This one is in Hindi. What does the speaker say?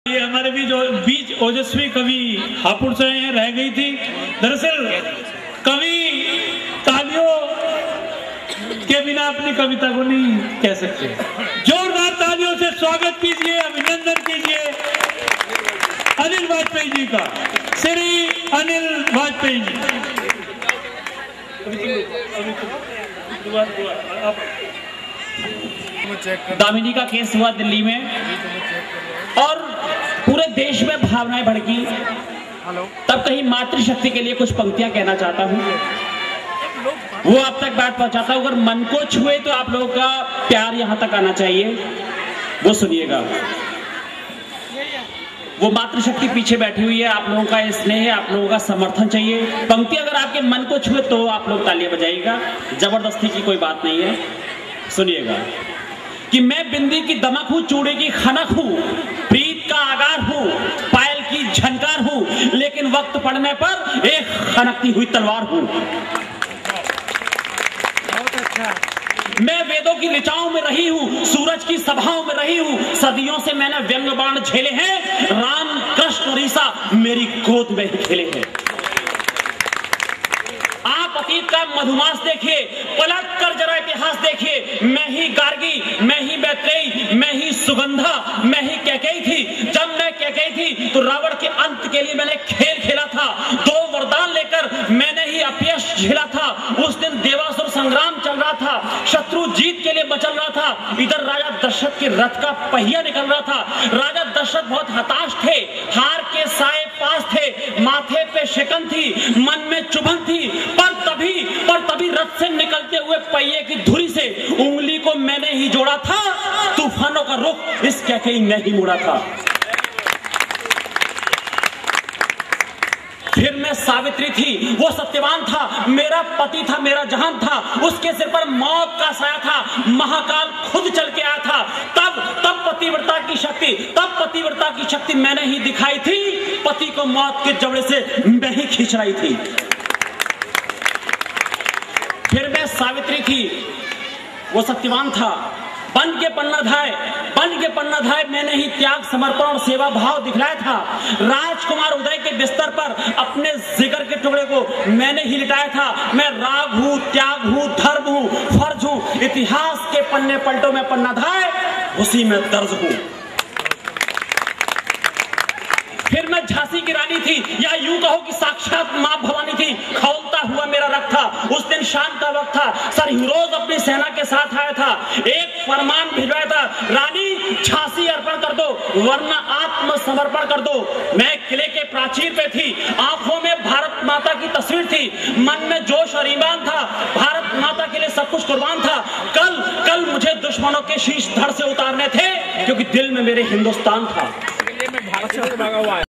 ये हमारे बीच ओजस्वी कवि हापुड़ से रह गई थी। दरअसल कवि तालियों के बिना अपनी कविता को नहीं कह सकते। जोरदार तालियों से स्वागत कीजिए, अभिनंदन कीजिए अनिल वाजपेयी जी का, श्री अनिल वाजपेयी जी। दामिनी का केस हुआ दिल्ली में और पूरे देश में भावनाएं भड़की। तब कहीं मातृशक्ति के लिए कुछ पंक्तियां कहना चाहता हूं, वो आप तक बात पहुंचाता हूं। अगर मन को छुए तो आप लोगों का प्यार यहां तक आना चाहिए, वो सुनिएगा। वो मातृशक्ति पीछे बैठी हुई है, आप लोगों का स्नेह है, आप लोगों का समर्थन चाहिए। पंक्ति अगर आपके मन को छुए तो आप लोग तालियां बजाइएगा, जबरदस्ती की कोई बात नहीं है। सुनिएगा कि मैं बिंदी की दमक हूं, चूड़े की खनक हूं, प्रीत का आगार हूं, पायल की झनकार हूं, लेकिन वक्त पड़ने पर एक खनकती हुई तलवार हूं। मैं वेदों की ऋचाओं में रही हूं, सूरज की सभाओं में रही हूं, सदियों से मैंने व्यंग बाण झेले हैं, राम कृष्ण और ईसा मेरी गोद में ही खेले हैं। आप अतीत का मधुमास देखिए, पलट कर जरा इतिहास देखिए। मैं ही गार्गी, मैं ही मैत्रेयी, मैं ही सुगंधा, मैं ही कैकेयी थी। जब मैं कैकेयी थी तो रावण के अंत के लिए मैंने खेल खेला था। 2 वरदान लेकर मैंने ही अपयश झेला था। उस दिन देवासुर संग्राम चल रहा था, शत्रु जीत के लिए मचल रहा था। इधर राजा दशरथ के रथ का पहिया निकल रहा था। राजा दशरथ बहुत हताश थे, हार के साए पास थे, माथे पे शिकन थी, मन में चुभन थी। पर तभी रथ से निकलते हुए पहिए की धुरी से उंगली को मैंने ही जोड़ा था। तूफानों का रुख इस कैकेयी ने ही मुड़ा था। फिर मैं सावित्री थी, वो सत्यवान था, मेरा पति था, मेरा जहान था। उसके सिर पर मौत का साया था, महाकाल खुद चल के आया था। तब पतिव्रता की शक्ति मैंने ही दिखाई थी। पति को मौत के जबड़े से मैं ही खींच रही थी। फिर मैं सावित्री थी, वो सत्यवान था, बन के पन्नाधाय मैंने ही त्याग, समर्पण और सेवा भाव दिखलाया था। राजकुमार उदय के बिस्तर पर अपने जिगर के टुकड़े को मैंने ही लिटाया था। मैं राग हूं, त्याग हूं, धर्म हूं, फर्ज हूं। इतिहास के पन्ने पलटों में पन्नाधाय, उसी में दर्ज हूं। फिर मैं झांसी की रानी थी, या यूं कहो कि साक्षात मां भवानी थी। खौलता हुआ मेरा रक्त था, उस दिन शाम का वक्त था। सर हिरोज अपनी सेना के साथ आया था, एक फरमान भिजवाया था, रानी झांसी अर्पण कर दो वरना आत्मसमर्पण कर दो। मैं किले के प्राचीर पे थी, आंखों में भारत माता की तस्वीर थी, मन में जोश और ईमान था। भारत माता के लिए सब कुछ कुर्बान था। कल मुझे दुश्मनों के शीश धड़ से उतारने थे, क्योंकि दिल में मेरे हिंदुस्तान था। भारत से भागा हुआ है।